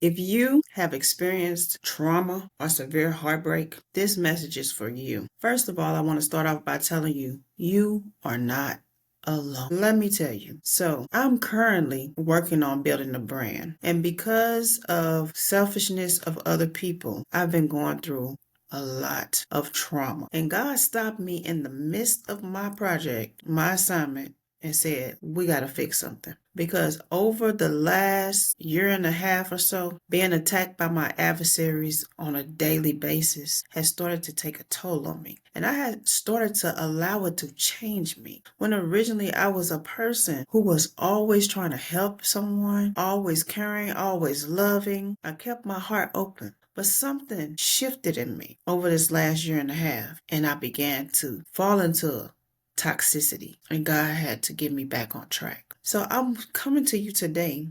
If you have experienced trauma or severe heartbreak, this message is for you. First of all, I want to start off by telling you, you are not alone. Let me tell you. So I'm currently working on building a brand. And because of selfishness of other people, I've been going through a lot of trauma. And God stopped me in the midst of my project, my assignment, and said, we got to fix something. Because over the last year and a half or so, being attacked by my adversaries on a daily basis has started to take a toll on me. And I had started to allow it to change me. When originally I was a person who was always trying to help someone, always caring, always loving, I kept my heart open. But something shifted in me over this last year and a half, and I began to fall into toxicity, and God had to get me back on track. So I'm coming to you today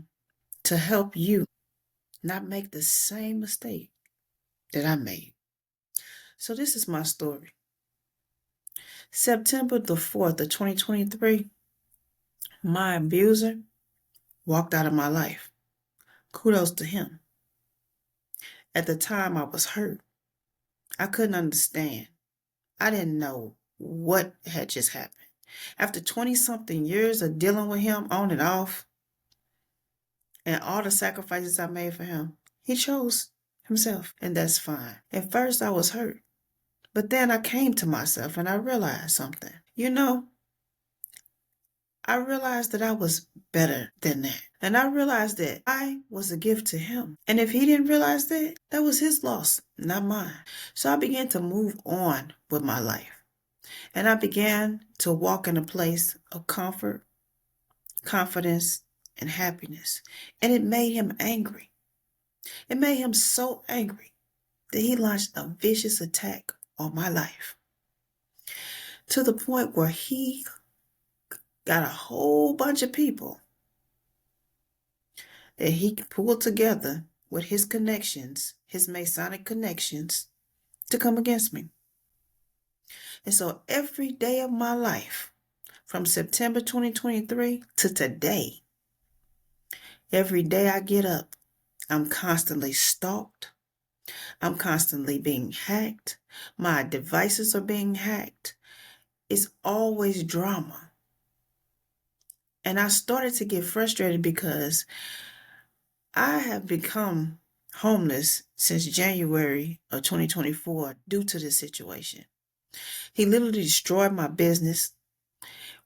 to help you not make the same mistake that I made. So this is my story. September the 4th of 2023, my abuser walked out of my life. Kudos to him. At the time, I was hurt. I couldn't understand. I didn't know what had just happened. After 20-something years of dealing with him on and off, and all the sacrifices I made for him, he chose himself, and that's fine. At first, I was hurt, but then I came to myself and I realized something. I realized that I was better than that. And I realized that I was a gift to him. And if he didn't realize that, that was his loss, not mine. So I began to move on with my life. And I began to walk in a place of comfort, confidence, and happiness. And it made him angry. It made him so angry that he launched a vicious attack on my life, to the point where he got a whole bunch of people that he pulled together with his connections, his Masonic connections, to come against me. And so every day of my life, from September 2023 to today, every day I get up, I'm constantly stalked. I'm constantly being hacked. My devices are being hacked. It's always drama. And I started to get frustrated because I have become homeless since January of 2024 due to this situation. He literally destroyed my business,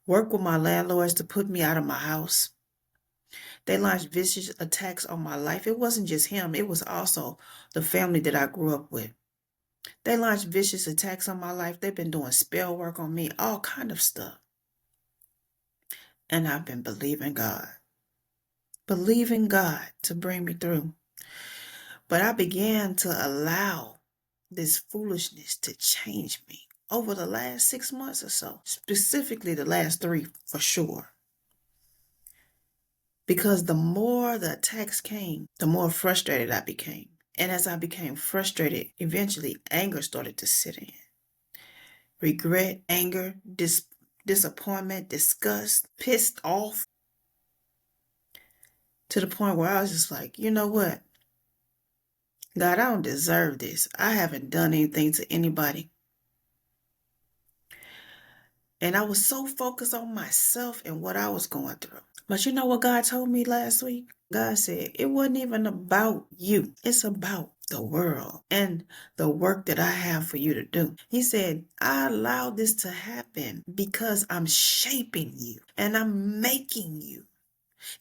worked with my landlords to put me out of my house. They launched vicious attacks on my life. It wasn't just him. It was also the family that I grew up with. They launched vicious attacks on my life. They've been doing spell work on me, all kind of stuff. And I've been believing God to bring me through. But I began to allow this foolishness to change me over the last 6 months or so, specifically the last 3 for sure. Because the more the attacks came, the more frustrated I became. And as I became frustrated, eventually anger started to sit in. Regret, anger, disappointment, disgust, pissed off, to the point where I was just like, you know what? God, I don't deserve this. I haven't done anything to anybody. And I was so focused on myself and what I was going through. But you know what God told me last week? God said, it wasn't even about you. It's about the world and the work that I have for you to do. He said, I allowed this to happen because I'm shaping you and I'm making you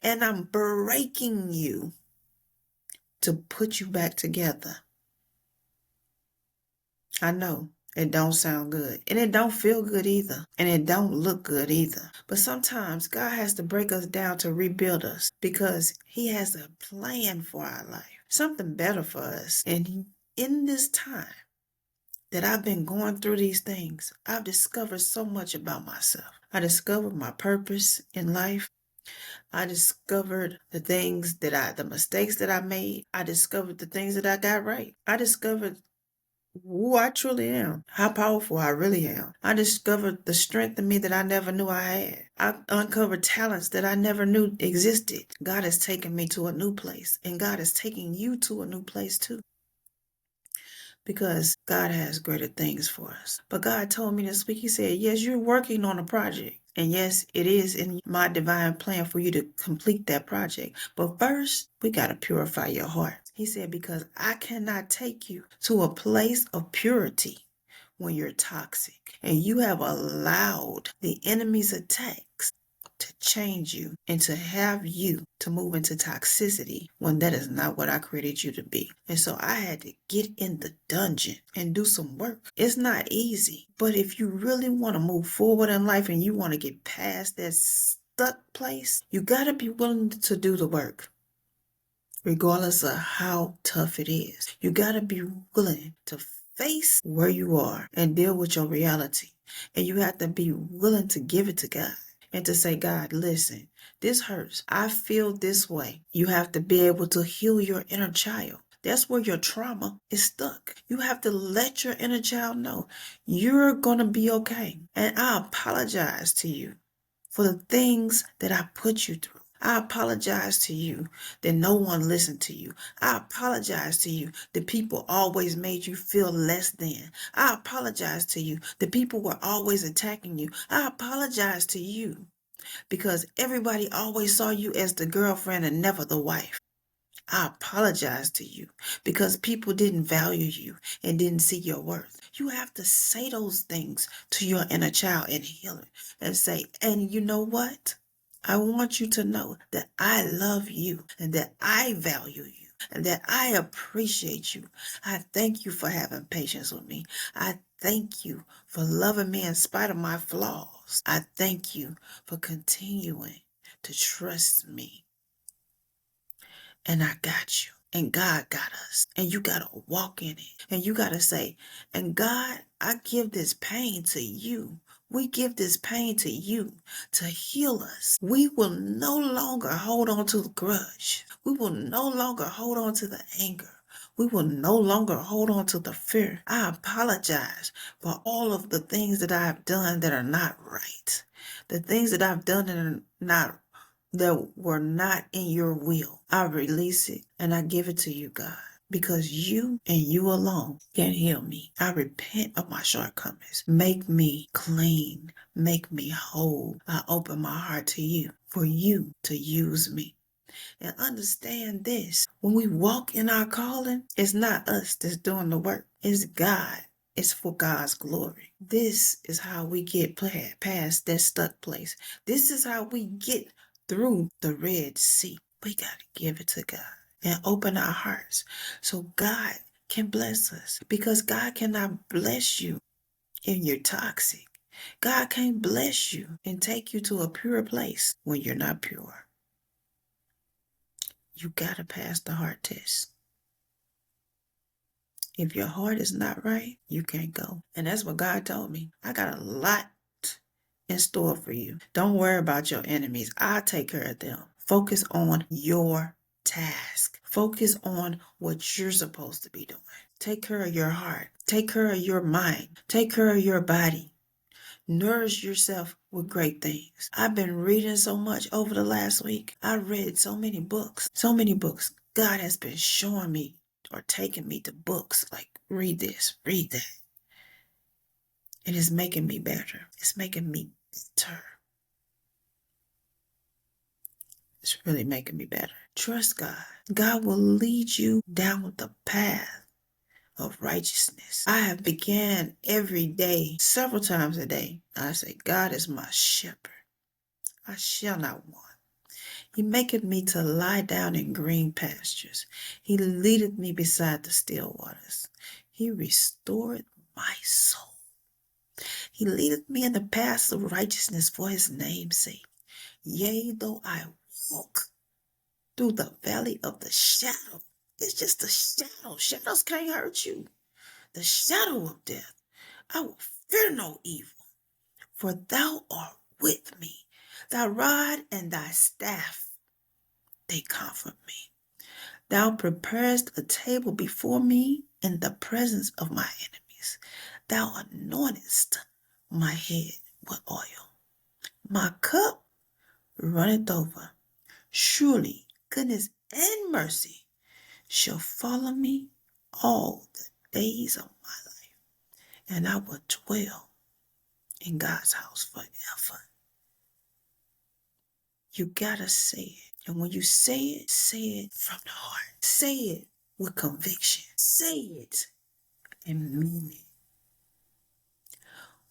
and I'm breaking you to put you back together. I know it don't sound good, and it don't feel good either, and it don't look good either. But sometimes God has to break us down to rebuild us because he has a plan for our life, something better for us. And in this time that I've been going through these things, I've discovered so much about myself. I discovered my purpose in life. I discovered the mistakes that I made. I discovered the things that I got right. I discovered who I truly am, how powerful I really am. I discovered the strength in me that I never knew I had. I uncovered talents that I never knew existed. God has taken me to a new place, and God is taking you to a new place too. Because God has greater things for us. But God told me this week, He said, yes, you're working on a project. And yes, it is in my divine plan for you to complete that project. But first, we got to purify your heart. He said, because I cannot take you to a place of purity when you're toxic and you have allowed the enemy's attacks to change you and to have you to move into toxicity when that is not what I created you to be. And so I had to get in the dungeon and do some work. It's not easy, but if you really want to move forward in life and you want to get past that stuck place, you got to be willing to do the work. Regardless of how tough it is, you got to be willing to face where you are and deal with your reality. And you have to be willing to give it to God and to say, God, listen, this hurts. I feel this way. You have to be able to heal your inner child. That's where your trauma is stuck. You have to let your inner child know you're going to be okay. And I apologize to you for the things that I put you through. I apologize to you that no one listened to you. I apologize to you that people always made you feel less than. I apologize to you that people were always attacking you. I apologize to you because everybody always saw you as the girlfriend and never the wife. I apologize to you because people didn't value you and didn't see your worth. You have to say those things to your inner child and heal it and say, and you know what? I want you to know that I love you and that I value you and that I appreciate you. I thank you for having patience with me. I thank you for loving me in spite of my flaws. I thank you for continuing to trust me. And I got you. And God got us. And you got to walk in it. And you got to say, and God, I give this pain to you. We give this pain to you to heal us. We will no longer hold on to the grudge. We will no longer hold on to the anger. We will no longer hold on to the fear. I apologize for all of the things that I have done that are not right. The things that I've done that are not that were not in your will. I release it and I give it to you, God, because you and you alone can heal me. I repent of my shortcomings. Make me clean. Make me whole. I open my heart to you for you to use me. And understand this, when we walk in our calling, it's not us that's doing the work. It's God. It's for God's glory. This is how we get past that stuck place. This is how we get through the Red Sea. We got to give it to God and open our hearts so God can bless us, because God cannot bless you if you're toxic. God can't bless you and take you to a pure place when you're not pure. You got to pass the heart test. If your heart is not right, you can't go. And that's what God told me. I got a lot in store for you. Don't worry about your enemies. I'll take care of them. Focus on your task. Focus on what you're supposed to be doing. Take care of your heart. Take care of your mind. Take care of your body. Nourish yourself with great things. I've been reading so much over the last week. I read so many books. So many books. God has been showing me or taking me to books like, read this, read that. And it's making me better. It's making me better. It's really making me better. Trust God. God will lead you down the path of righteousness. I have began every day, several times a day. I say, God is my shepherd. I shall not want. He maketh me to lie down in green pastures. He leadeth me beside the still waters. He restoreth my soul. He leadeth me in the paths of righteousness for his name's sake. Yea, though I walk through the valley of the shadow. It's just a shadow. Shadows can't hurt you. The shadow of death. I will fear no evil, for thou art with me. Thy rod and thy staff, they comfort me. Thou preparest a table before me in the presence of my enemies. Thou anointest my head with oil. My cup runneth over. Surely goodness and mercy shall follow me all the days of my life, and I will dwell in God's house forever. You gotta say it. And when you say it from the heart. Say it with conviction. Say it and mean it.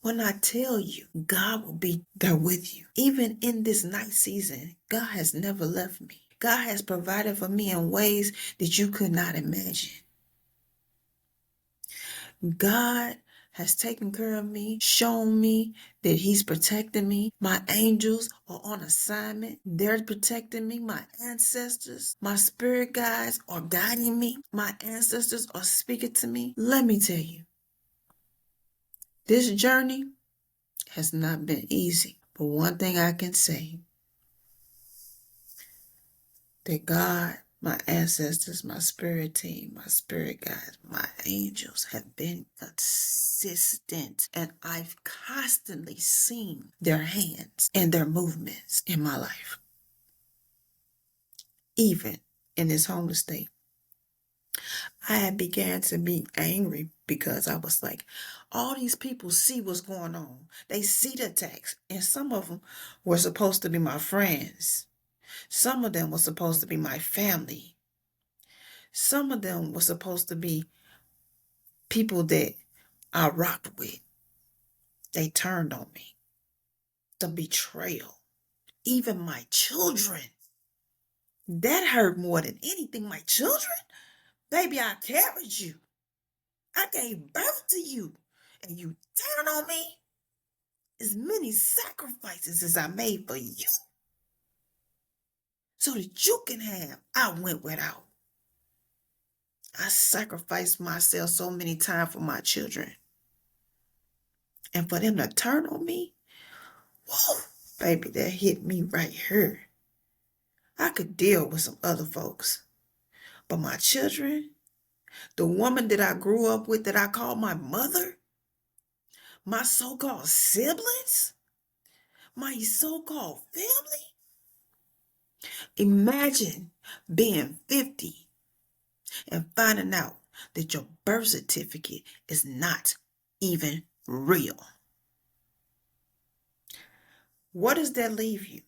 When I tell you, God will be there with you. Even in this night season, God has never left me. God has provided for me in ways that you could not imagine. God has taken care of me, shown me that he's protecting me. My angels are on assignment. They're protecting me. My ancestors, my spirit guides are guiding me. My ancestors are speaking to me. Let me tell you, this journey has not been easy. But one thing I can say, that God, my ancestors, my spirit team, my spirit guides, my angels have been consistent. And I've constantly seen their hands and their movements in my life. Even in this homeless state, I had began to be angry because I was like, all these people see what's going on. They see the attacks. And some of them were supposed to be my friends. Some of them were supposed to be my family. Some of them were supposed to be people that I rocked with. They turned on me. The betrayal. Even my children. That hurt more than anything. My children? Baby, I carried you. I gave birth to you. And you turn on me? As many sacrifices as I made for you. So that you can have. I went without. I sacrificed myself so many times for my children. And for them to turn on me? Whoa, baby, that hit me right here. I could deal with some other folks. But my children, the woman that I grew up with that I call my mother, my so-called siblings, my so-called family. Imagine being 50 and finding out that your birth certificate is not even real. What does that leave you?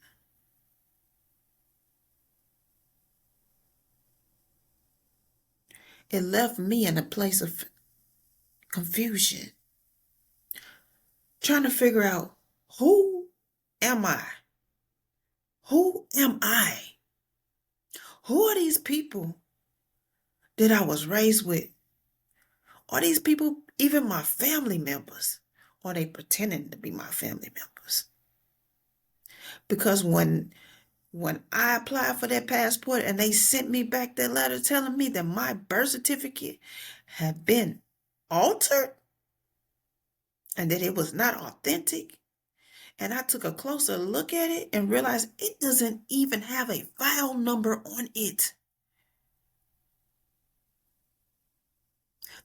It left me in a place of confusion, trying to figure out, who am I? Who am I? Who are these people that I was raised with? Are these people even my family members? Or are they pretending to be my family members? Because when I applied for that passport and they sent me back that letter telling me that my birth certificate had been altered and that it was not authentic, and I took a closer look at it and realized it doesn't even have a file number on it.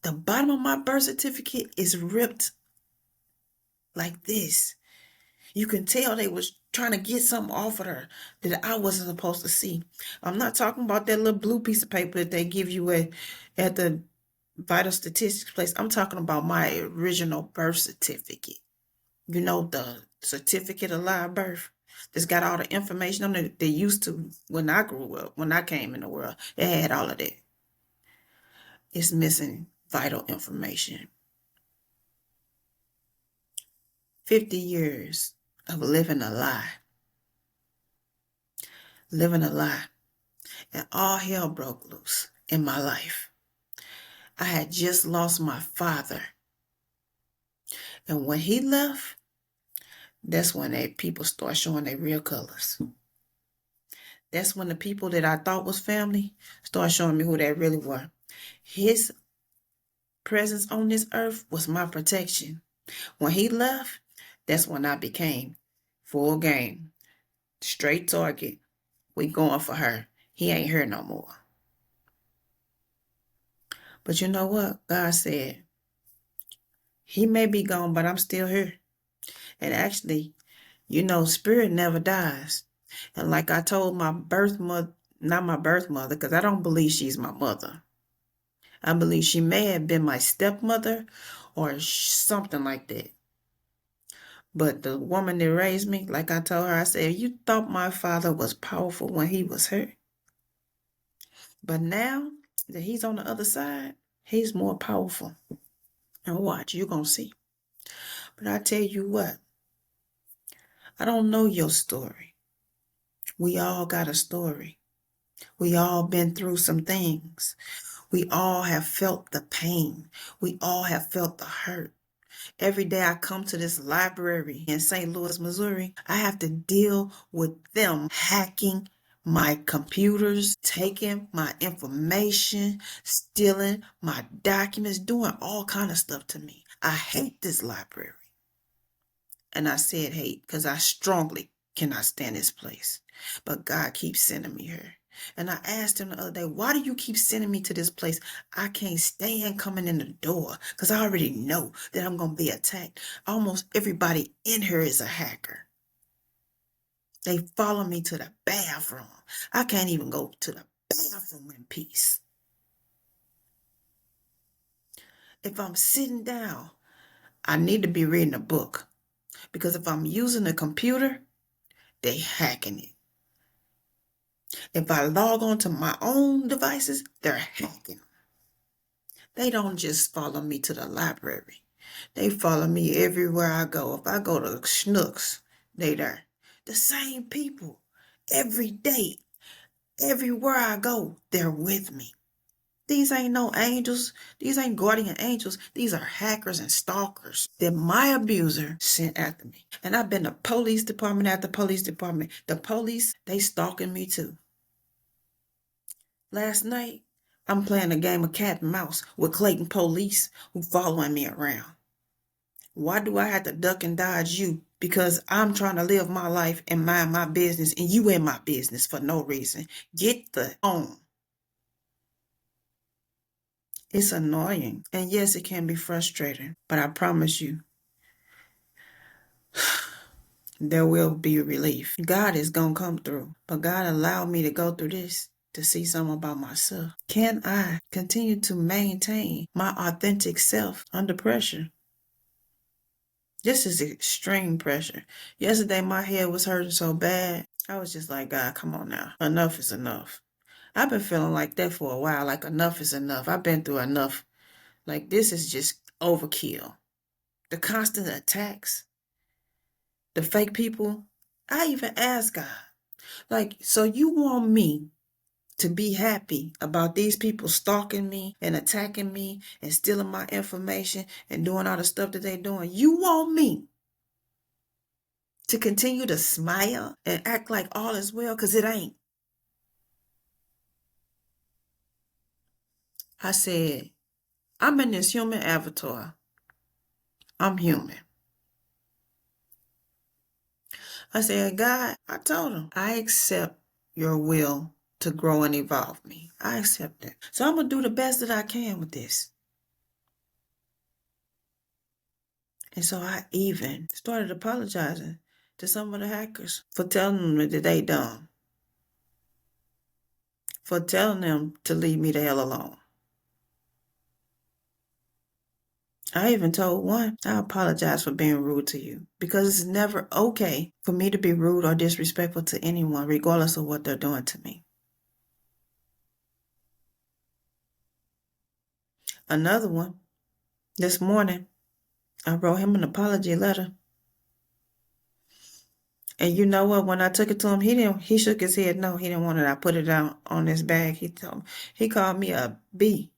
The bottom of my birth certificate is ripped like this. You can tell they was trying to get something off of her that I wasn't supposed to see. I'm not talking about that little blue piece of paper that they give you at the vital statistics place. I'm talking about my original birth certificate. You know, the certificate of live birth that's got all the information on it they used to when I grew up, when I came in the world. It had all of that. It's missing vital information. 50 years of living a lie. Living a lie. And all hell broke loose in my life. I had just lost my father. And when he left, that's when people start showing their real colors. That's when the people that I thought was family start showing me who they really were. His presence on this earth was my protection. When he left, that's when I became full game. Straight target. We going for her. He ain't here no more. But you know what? God said, he may be gone, but I'm still here. And actually, spirit never dies. And like I told my birth mother, not my birth mother, because I don't believe she's my mother. I believe she may have been my stepmother or something like that. But the woman that raised me, like I told her, I said, you thought my father was powerful when he was here. But now that he's on the other side, he's more powerful. And watch, you're going to see. But I tell you what, I don't know your story. We all got a story. We all been through some things. We all have felt the pain. We all have felt the hurt. Every day I come to this library in St. Louis, Missouri, I have to deal with them hacking my computers, taking my information, stealing my documents, doing all kind of stuff to me. I hate this library. And I said hate because I strongly cannot stand this place. But God keeps sending me here. And I asked him the other day, why do you keep sending me to this place? I can't stand coming in the door because I already know that I'm going to be attacked. Almost everybody in here is a hacker. They follow me to the bathroom. I can't even go to the bathroom in peace. If I'm sitting down, I need to be reading a book. Because if I'm using a computer, they hacking it. If I log on to my own devices, they're hacking. They don't just follow me to the library. They follow me everywhere I go. If I go to Schnucks, they there. The same people. Every day. Everywhere I go, they're with me. These ain't no angels. These ain't guardian angels. These are hackers and stalkers that my abuser sent after me. And I've been to police department after police department. The police, they stalking me too. Last night, I'm playing a game of cat and mouse with Clayton police who following me around. Why do I have to duck and dodge you? Because I'm trying to live my life and mind my business and you in my business for no reason. Get the on. It's annoying. And yes, it can be frustrating. But I promise you, there will be relief. God is going to come through. But God allowed me to go through this to see something about myself. Can I continue to maintain my authentic self under pressure? This is extreme pressure. Yesterday, my head was hurting so bad. I was just like, God, come on now. Enough is enough. I've been feeling like that for a while. Like enough is enough. I've been through enough. Like this is just overkill. The constant attacks. The fake people. I even asked God, like, so you want me to be happy about these people stalking me and attacking me and stealing my information and doing all the stuff that they're doing? You want me to continue to smile and act like all is well? Because it ain't. I said, I'm in this human avatar. I'm human. I said, God, I told him, I accept your will to grow and evolve me. I accept it. So I'm going to do the best that I can with this. And so I even started apologizing to some of the hackers for telling them that they dumb. For telling them to leave me the hell alone. I even told one, I apologize for being rude to you because it's never okay for me to be rude or disrespectful to anyone, regardless of what they're doing to me. Another one, this morning, I wrote him an apology letter. And you know what? When I took it to him, he shook his head. No, he didn't want it. I put it out on his bag. He called me a B.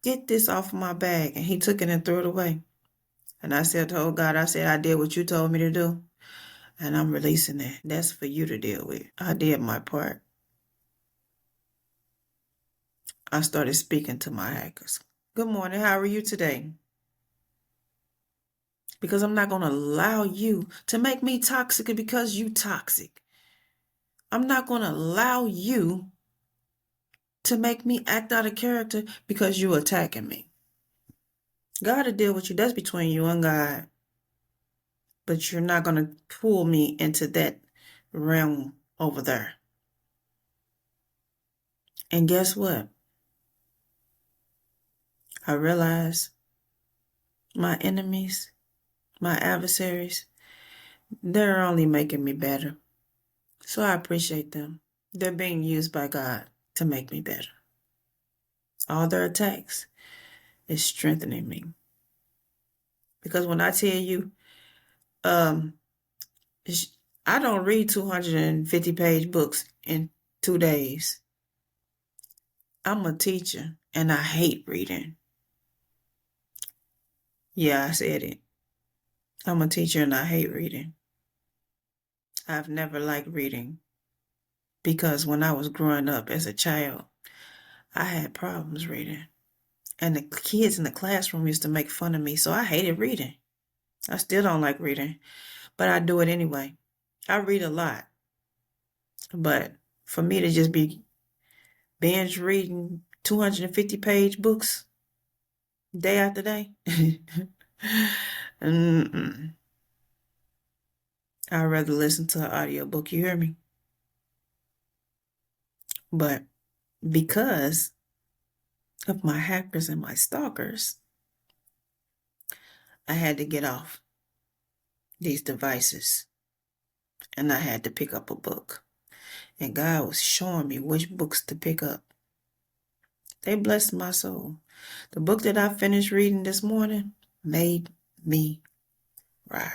Get this off of my bag. And he took it and threw it away. And I told God, I said, I did what you told me to do. And I'm releasing that. That's for you to deal with. I did my part. I started speaking to my hackers. Good morning. How are you today? Because I'm not going to allow you to make me toxic because you toxic. I'm not going to allow you to make me act out of character because you attacking me. God will deal with you. That's between you and God. But you're not going to pull me into that realm over there. And guess what? I realize my enemies, my adversaries, they're only making me better. So I appreciate them. They're being used by God to make me better. All their attacks is strengthening me. Because when I tell you, I don't read 250-page books in 2 days. I'm a teacher and I hate reading. Yeah, I said it. I'm a teacher and I hate reading. I've never liked reading because when I was growing up as a child, I had problems reading. And the kids in the classroom used to make fun of me, so I hated reading. I still don't like reading, but I do it anyway. I read a lot, but for me to just be binge reading 250-page books day after day, I'd rather listen to an audiobook, you hear me? But because of my hackers and my stalkers, I had to get off these devices and I had to pick up a book. And God was showing me which books to pick up. They blessed my soul. The book that I finished reading this morning made me cry.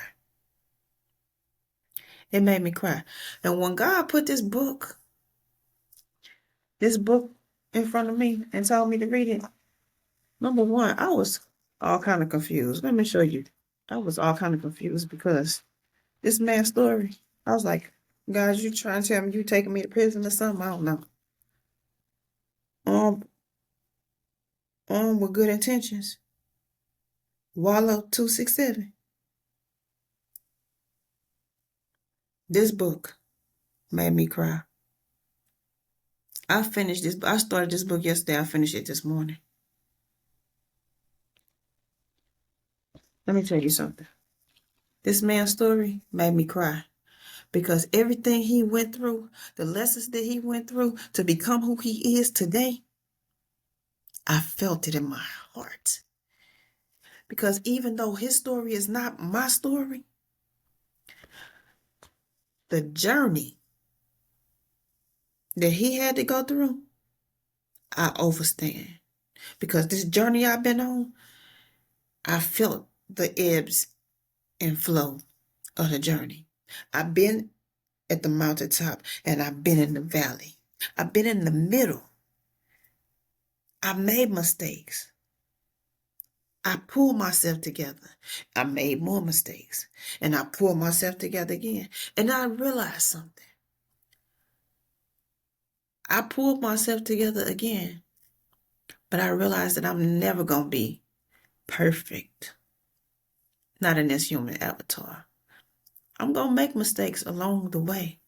It made me cry. And when God put this book in front of me and told me to read it, number one, I was all kind of confused. Let me show you. I was all kind of confused because this man's story, I was like, God, you trying to tell me you taking me to prison or something? I don't know. With good intentions. Wallow 267. This book made me cry. I started this book yesterday. I finished it this morning. Let me tell you something. This man's story made me cry because everything he went through, the lessons that he went through to become who he is today, I felt it in my heart. Because even though his story is not my story, the journey that he had to go through, I overstand. Because this journey I've been on, I felt the ebbs and flow of the journey. I've been at the mountaintop and I've been in the valley. I've been in the middle. I made mistakes. I pulled myself together. I made more mistakes. And I pulled myself together again. And I realized something. I pulled myself together again. But I realized that I'm never going to be perfect. Not in this human avatar. I'm going to make mistakes along the way.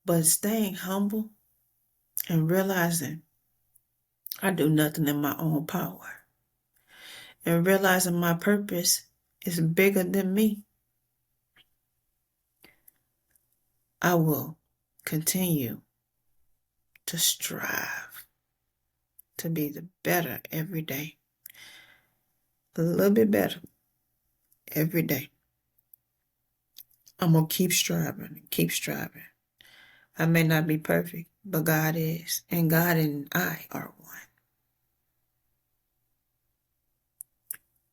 But staying humble and realizing I do nothing in my own power. And realizing my purpose is bigger than me. I will continue to strive to be the better every day. A little bit better every day. I'm going to keep striving, keep striving. I may not be perfect, but God is. And God and I are one.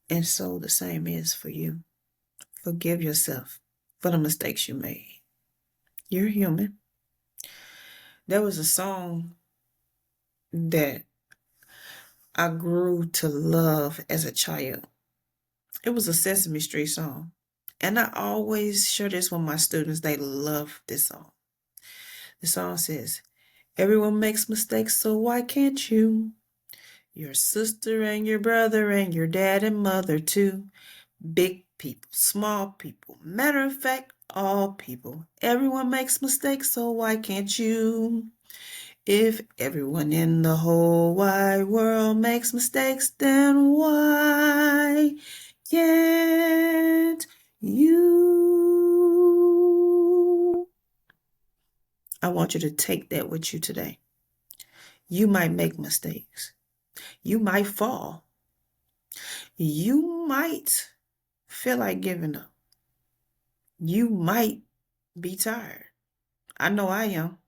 And so the same is for you. Forgive yourself for the mistakes you made. You're human. There was a song that I grew to love as a child. It was a Sesame Street song. And I always share this with my students. They love this song. The song says, everyone makes mistakes, so why can't you? Your sister and your brother and your dad and mother too. Big people, small people. Matter of fact, all people. Everyone makes mistakes, so why can't you? If everyone in the whole wide world makes mistakes, then why can't you? I want you to take that with you today. You might make mistakes. You might fall. You might feel like giving up. You might be tired. I know I am.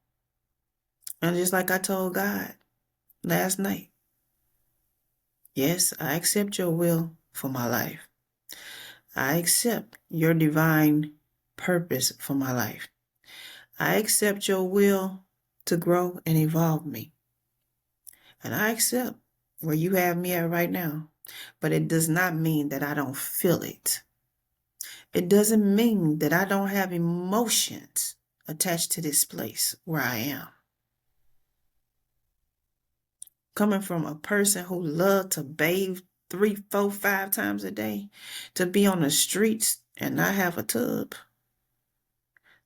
And just like I told God last night, yes, I accept your will for my life. I accept your divine purpose for my life. I accept your will to grow and evolve me. And I accept where you have me at right now. But it does not mean that I don't feel it. It doesn't mean that I don't have emotions attached to this place where I am. Coming from a person who loved to bathe 3, 4, 5 times a day, to be on the streets and not have a tub,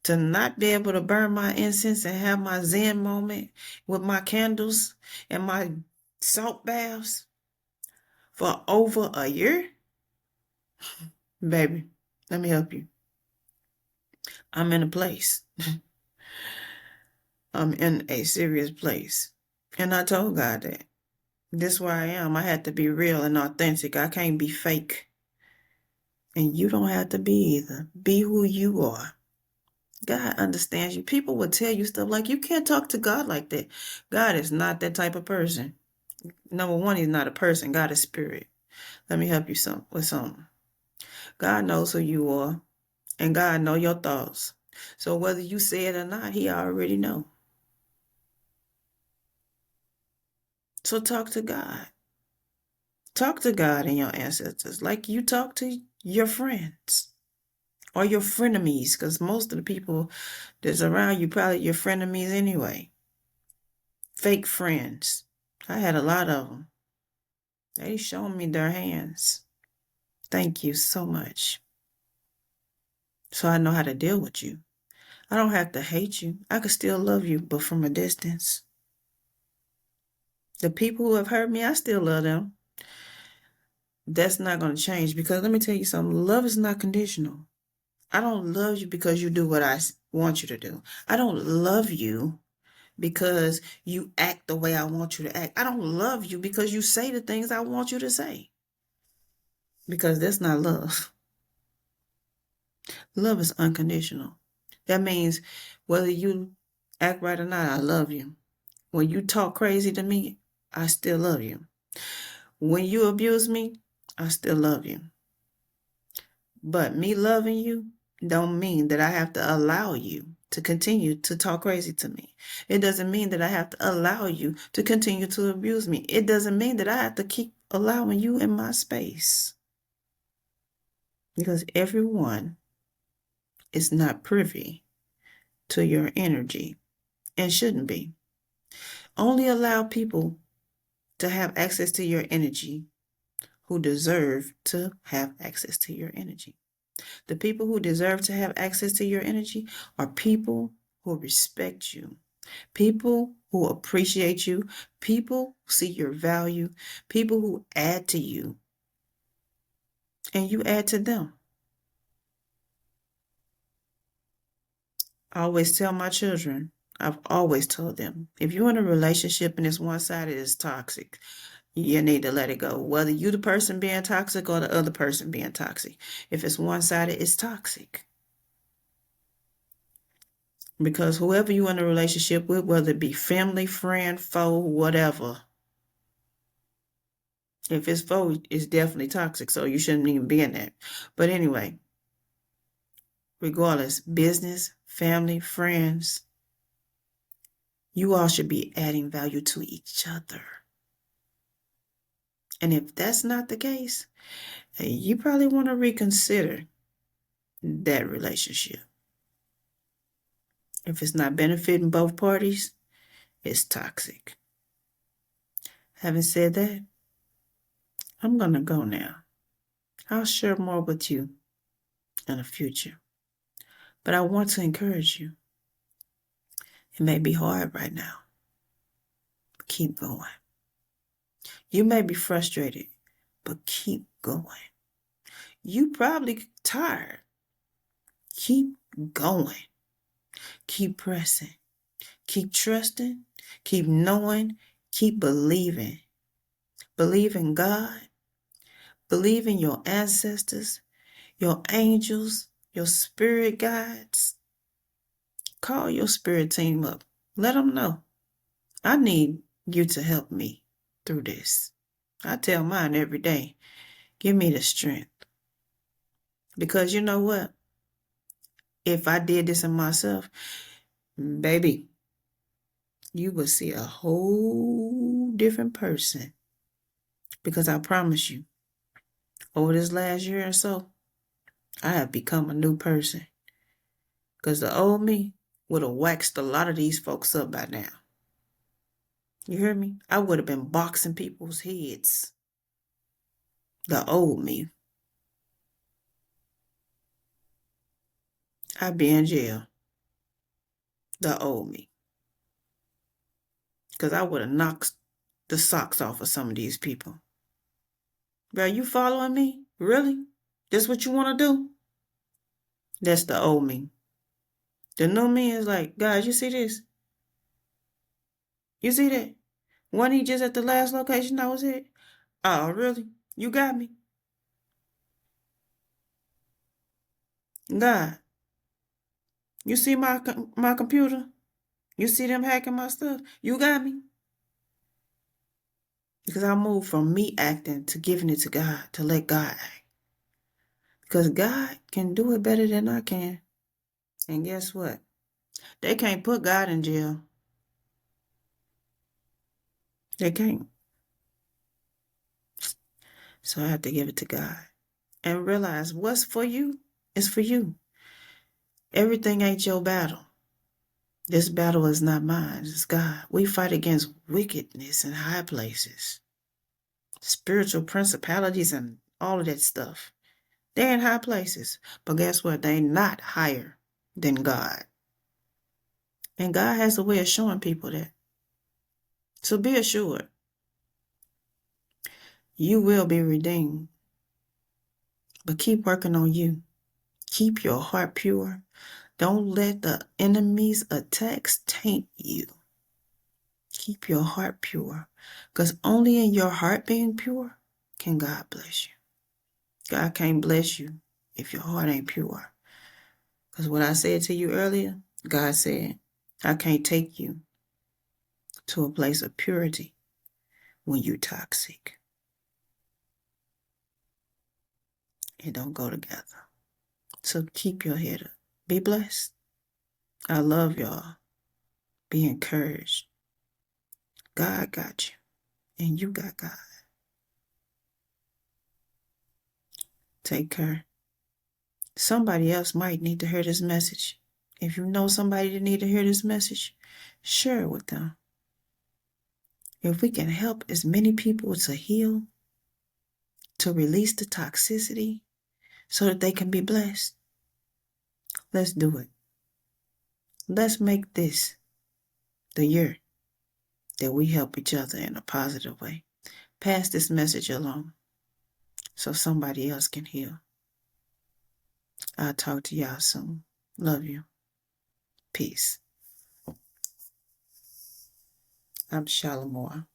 to not be able to burn my incense and have my Zen moment with my candles and my salt baths for over a year, baby, let me help you. I'm in a place. I'm in a serious place. And I told God that. This is where I am. I had to be real and authentic. I can't be fake. And you don't have to be either. Be who you are. God understands you. People will tell you stuff like, you can't talk to God like that. God is not that type of person. Number one, he's not a person. God is spirit. Let me help you with something. God knows who you are. And God knows your thoughts. So whether you say it or not, he already knows. So talk to God. Talk to God and your ancestors like you talk to your friends or your frenemies, because most of the people that's around you probably your frenemies anyway. Fake friends. I had a lot of them. They showed me their hands. Thank you so much. So I know how to deal with you. I don't have to hate you. I could still love you, but from a distance. The people who have hurt me, I still love them. That's not going to change, because let me tell you something. Love is not conditional. I don't love you because you do what I want you to do. I don't love you because you act the way I want you to act. I don't love you because you say the things I want you to say. Because that's not love. Love is unconditional. That means whether you act right or not, I love you. When you talk crazy to me, I still love you. When you abuse me, I still love you. But me loving you don't mean that I have to allow you to continue to talk crazy to me. It doesn't mean that I have to allow you to continue to abuse me. It doesn't mean that I have to keep allowing you in my space. Because everyone is not privy to your energy and shouldn't be. Only allow people to have access to your energy who deserve to have access to your energy. The people who deserve to have access to your energy are people who respect you, people who appreciate you, people who see your value, people who add to you, and you add to them. I always tell my children, I've always told them, if you're in a relationship and it's one-sided, it's toxic. You need to let it go. Whether you the person being toxic or the other person being toxic. If it's one-sided, it's toxic. Because whoever you're in a relationship with, whether it be family, friend, foe, whatever, if it's foe, it's definitely toxic, so you shouldn't even be in that. But anyway, regardless, business, family, friends, you all should be adding value to each other. And if that's not the case, you probably want to reconsider that relationship. If it's not benefiting both parties, it's toxic. Having said that, I'm going to go now. I'll share more with you in the future. But I want to encourage you. It may be hard right now. keep going. You may be frustrated, but keep going. You probably tired. Keep going. Keep pressing. Keep trusting. Keep knowing. Keep believing. Believe in God. Believe in your ancestors, your angels, your spirit guides. Call your spirit team up. Let them know. I need you to help me through this. I tell mine every day, give me the strength. Because you know what? If I did this in myself, baby, you would see a whole different person. Because I promise you, over this last year or so, I have become a new person. Because the old me would have waxed a lot of these folks up by now. You hear me? I would have been boxing people's heads. The old me. I'd be in jail. The old me. Because I would have knocked the socks off of some of these people. Bro, you following me? Really? This what you want to do? That's the old me. The new me is like, guys, you see this? You see that? Wasn't he just at the last location I was at? Oh, really? You got me? God, you see my computer? You see them hacking my stuff? You got me? Because I moved from me acting to giving it to God, to let God act. Because God can do it better than I can. And guess what? They can't put God in jail. They can't. So I have to give it to God. And realize what's for you is for you. Everything ain't your battle. This battle is not mine, it's God. We fight against wickedness in high places. Spiritual principalities and all of that stuff. They're in high places. But guess what? They're not higher than God. And God has a way of showing people that. So be assured, you will be redeemed. But keep working on you. Keep your heart pure. Don't let the enemy's attacks taint you. Keep your heart pure. Because only in your heart being pure can God bless you. God can't bless you if your heart ain't pure. Because what I said to you earlier, God said, I can't take you to a place of purity when you're toxic. It don't go together. So keep your head up. Be blessed. I love y'all. Be encouraged. God got you. And you got God. Take care. Somebody else might need to hear this message. If you know somebody that need to hear this message, share it with them. If we can help as many people to heal, to release the toxicity so that they can be blessed, let's do it. Let's make this the year that we help each other in a positive way. Pass this message along so somebody else can heal. I'll talk to y'all soon. Love you. Peace. I'm Shalimar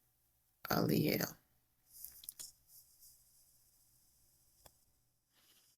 Aliel.